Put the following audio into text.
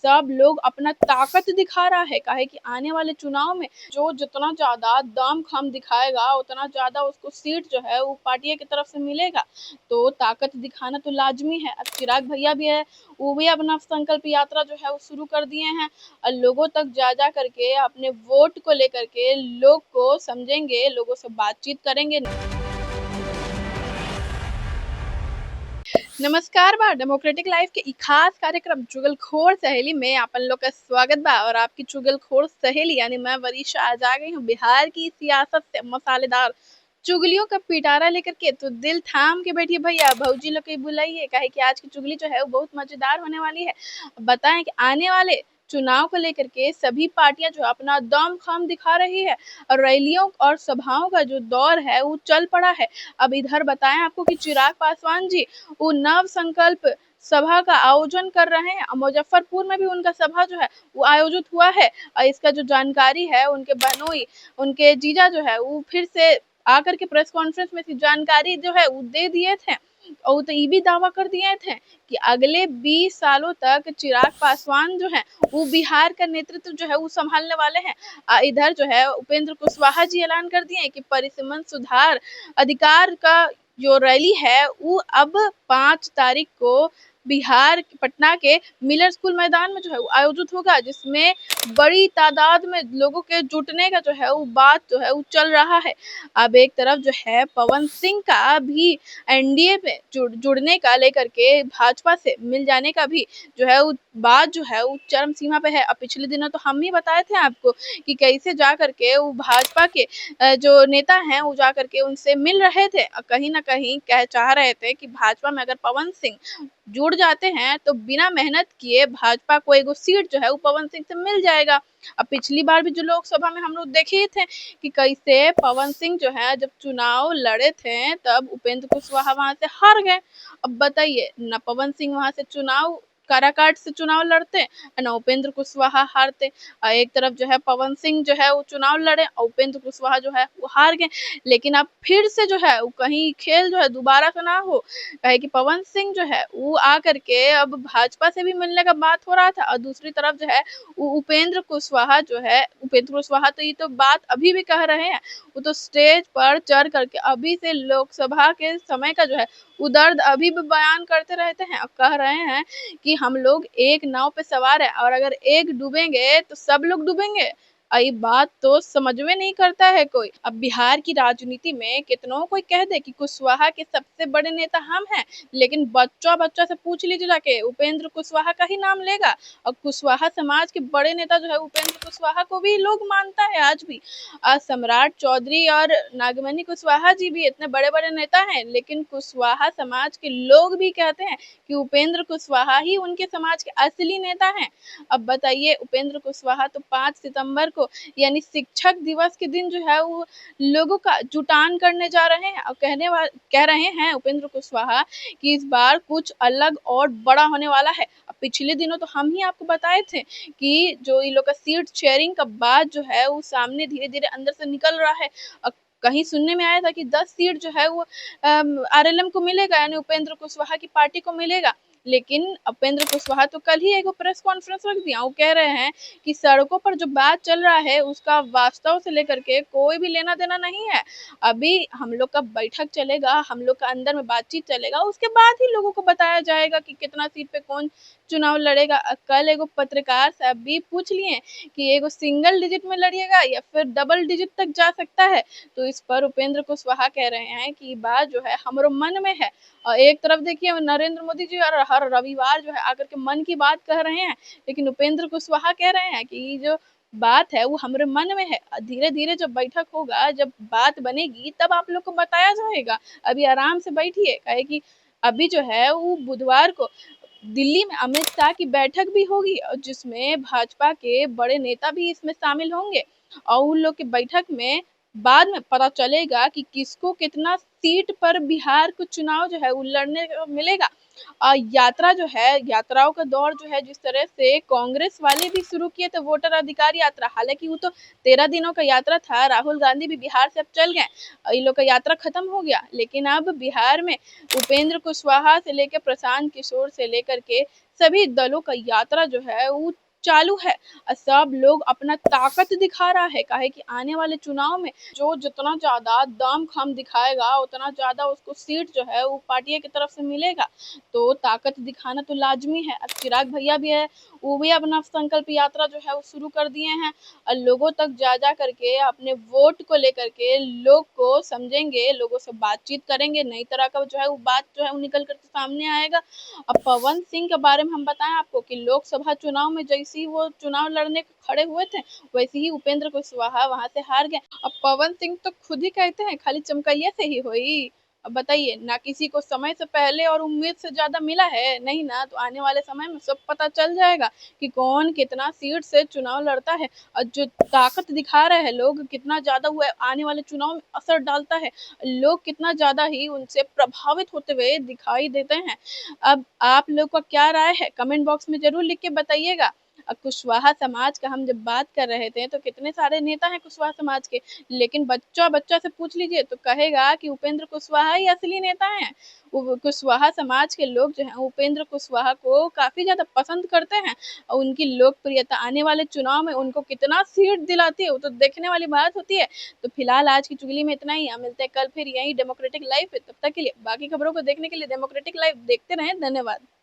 सब लोग अपना ताकत दिखा रहा है। काहे कि आने वाले चुनाव में जो जितना ज्यादा दम खम दिखाएगा उतना ज्यादा उसको सीट जो है वो पार्टी की तरफ से मिलेगा। तो ताकत दिखाना तो लाजमी है। अब चिराग भैया भी है, वो भी अपना संकल्प यात्रा जो है वो शुरू कर दिए हैं और लोगों तक जा करके अपने वोट को लेकर के लोग को समझेंगे, लोगों से बातचीत करेंगे। नमस्कार बा डेमोक्रेटिक लाइफ के इ खास कार्यक्रम चुगलखोर सहेली में आपन लोग का स्वागत बा। और आपकी चुगलखोर सहेली यानी मैं वरीशा आज आ गई हूँ बिहार की सियासत से मसालेदार चुगलियों का पिटारा लेकर के। तो दिल थाम के बैठिए भैया, भौजी लोग के बुलाइए, काहे कि आज की चुगली जो है वो बहुत मजेदार होने वाली है। बताएं कि आने वाले चुनाव को लेकर के सभी पार्टियां जो अपना दम खम दिखा रही है और रैलियों और सभाओं का जो दौर है वो चल पड़ा है। अब इधर बताएं आपको कि चिराग पासवान जी वो नव संकल्प सभा का आयोजन कर रहे हैं। मुजफ्फरपुर में भी उनका सभा जो है वो आयोजित हुआ है और इसका जो जानकारी है उनके बहनोई, उनके जीजा जो है वो फिर से आकर के प्रेस कॉन्फ्रेंस में जानकारी जो है वो दे दिए थे। और तो ये भी दावा कर दिए थे कि अगले 20 सालों तक चिराग पासवान जो है वो बिहार का नेतृत्व जो है वो संभालने वाले हैं। इधर जो है उपेंद्र कुशवाहा जी ऐलान कर दिए कि परिसीमन सुधार अधिकार का जो रैली है वो अब 5 तारीख को बिहार पटना के मिलर स्कूल मैदान में जो है वो आयोजित होगा, जिसमें बड़ी तादाद में लोगों के जुटने का जो है वो बात जो है वो चल रहा है। अब एक तरफ जो है पवन सिंह का भी एनडीए में जुड़ने का लेकर के भाजपा से मिल जाने का भी जो है वो बात जो है वो चरम सीमा पे है। अब पिछले दिनों तो हम ही बताए थे आपको कि कैसे जा करके वो भाजपा के जो नेता हैं वो जा करके उनसे मिल रहे थे और कहीं ना कहीं कह चाह रहे थे कि भाजपा में अगर पवन सिंह जुड़ जाते हैं तो बिना मेहनत किए भाजपा को एगो सीट जो है वो पवन सिंह से मिल जाएगा। अब पिछली बार भी जो लोकसभा में हम लोग देखे थे कि कैसे पवन सिंह जो है जब चुनाव लड़े थे तब उपेंद्र कुशवाहा वहां से हार गए। अब बताइए न पवन सिंह वहां से चुनाव काराकाट से चुनाव लड़ते न उपेंद्र कुशवाहा हारते। एक तरफ जो है पवन सिंह जो है वो चुनाव लड़े और उपेंद्र कुशवाहा जो है वो हार गए। लेकिन अब फिर से जो है वो कहीं खेल जो है दोबारा से ना हो, कहे कि पवन सिंह जो है वो आकर के अब भाजपा से भी मिलने का बात हो रहा था और दूसरी तरफ जो है वो उपेंद्र कुशवाहा तो ये तो बात अभी भी कह रहे हैं, वो तो स्टेज पर चढ़ करके अभी से लोकसभा के समय का जो है वो दर्द अभी भी बयान करते रहते हैं और कह रहे हैं कि हम लोग एक नाव पे सवार है और अगर एक डूबेंगे तो सब लोग डूबेंगे। ये बात तो समझ में नहीं करता है कोई। अब बिहार की राजनीति में कितनों कोई कह दे कि कुशवाहा के सबसे बड़े नेता हम हैं, लेकिन बच्चा बच्चा से पूछ लीजिए जाके उपेंद्र कुशवाहा का ही नाम लेगा। और कुशवाहा समाज के बड़े नेता जो है उपेंद्र कुशवाहा को भी लोग मानता है आज भी। सम्राट चौधरी और नागमणि कुशवाहा जी भी इतने बड़े बड़े नेता हैं, लेकिन कुशवाहा समाज के लोग भी कहते हैं कि उपेंद्र कुशवाहा ही उनके समाज के असली नेता हैं। अब बताइए उपेंद्र कुशवाहा तो 5 सितंबर को यानी शिक्षक दिवस के दिन जो है वो लोगों का जुटान करने जा रहे हैं और कह रहे हैं उपेंद्र कुशवाहा कि इस बार कुछ अलग और बड़ा होने वाला है। अब पिछले दिनों तो हम ही आपको बताए थे कि जो ये लोग का सीट शेयरिंग का बात जो है वो सामने धीरे धीरे अंदर से निकल रहा है। कहीं सुनने में आया था कि 10 सीट जो है वो आरएलएम को मिलेगा यानी उपेंद्र कुशवाहा की पार्टी को मिलेगा। लेकिन उपेंद्र कुशवाहा तो कल ही एक प्रेस कॉन्फ्रेंस रख दिया, वो कह रहे हैं कि सड़कों पर जो बात चल रहा है उसका वास्तव से लेकर के कोई भी लेना देना नहीं है। अभी हम लोग का बैठक चलेगा, हम लोग का अंदर में बातचीत चलेगा, उसके बाद ही लोगों को बताया जाएगा कि कितना सीट पे कौन चुनाव लड़ेगा। कल एगो पत्रकार साहब भी पूछ लिए कि एगो सिंगल डिजिट में लड़िएगा या फिर डबल डिजिट तक जा सकता है। तो इस पर उपेंद्र कुशवाहा कह रहे हैं कि बात जो है हमारे मन में है। और एक तरफ देखिए नरेंद्र मोदी जी और हर रविवार जो है आकर के मन की बात कह रहे हैं, लेकिन उपेंद्र कुशवाहा कह रहे हैं कि ये जो बात है वो हमारे मन में है। धीरे धीरे जब बैठक होगा, जब बात बनेगी तब आप लोग को बताया जाएगा। अभी आराम से बैठिए, कहे कि अभी जो है वो बुधवार को दिल्ली में अमित शाह की बैठक भी होगी और जिसमें भाजपा के बड़े नेता भी इसमें शामिल होंगे और उन लोग की बैठक में बाद में पता चलेगा कि किसको कितना सीट पर बिहार को चुनाव जो है वो लड़ने को मिलेगा। यात्रा जो है, यात्राओं का दौर जो है जिस तरह से कांग्रेस वाले भी शुरू किए थे वोटर अधिकार यात्रा, हालांकि वो तो 13 दिनों का यात्रा था, राहुल गांधी भी बिहार से अब चल गए, ये लोग का यात्रा खत्म हो गया। लेकिन अब बिहार में उपेंद्र कुशवाहा से लेकर प्रशांत किशोर से लेकर के सभी दलों का यात्रा जो है वो चालू है। सब लोग अपना ताकत दिखा रहा है, काहे कि आने वाले चुनाव में जो जितना ज़्यादा दम-खम दिखाएगा, उतना ज़्यादा उसको सीट जो है वो पार्टियों की तरफ से मिलेगा। तो ताकत दिखाना तो लाज़मी है। अब चिराग भैया भी है, वो भी अपना संकल्प यात्रा जो है वो शुरू कर दिए हैं और लोगों तक जा करके अपने वोट को लेकर के लोग को समझेंगे, लोगों से बातचीत करेंगे, नई तरह का जो है वो बात जो है वो निकल कर के सामने आएगा। अब पवन सिंह के बारे में हम बताएं आपको कि लोकसभा चुनाव में जैसे ही वो चुनाव लड़ने को खड़े हुए थे, वैसे ही उपेंद्र कुशवाहा वहां से हार गए। अब पवन सिंह तो खुद ही कहते हैं खाली चमकैया से ही हुई। अब बताइए, ना किसी को समय से पहले और उम्मीद से ज्यादा मिला है, नहीं ना। तो आने वाले समय में सब पता चल जाएगा कि कौन कितना सीट से चुनाव लड़ता है और जो ताकत दिखा रहे हैं लोग कितना ज्यादा हुआ आने वाले चुनाव में असर डालता है। लोग कितना ज्यादा ही उनसे प्रभावित होते हुए दिखाई देते हैं। अब आप लोग का क्या राय है, कमेंट बॉक्स में ज़रूर लिख के बताइएगा। कुशवाहा समाज का हम जब बात कर रहे थे तो कितने सारे नेता हैं कुशवाहा समाज के, लेकिन बच्चा-बच्चा से पूछ लीजिए तो कहेगा कि उपेंद्र कुशवाहा ही असली नेता हैं। वो कुशवाहा समाज के लोग जो हैं उपेंद्र कुशवाहा को काफ़ी ज़्यादा पसंद करते हैं और उनकी लोकप्रियता आने वाले चुनाव में उनको कितना सीट दिलाती है, वो तो देखने वाली बात होती है। तो फिलहाल आज की चुगली में इतना ही, मिलते हैं कल फिर यही डेमोक्रेटिक लाइव पे। तब तक के लिए बाकी खबरों को देखने के लिए डेमोक्रेटिक लाइव देखते रहें। धन्यवाद।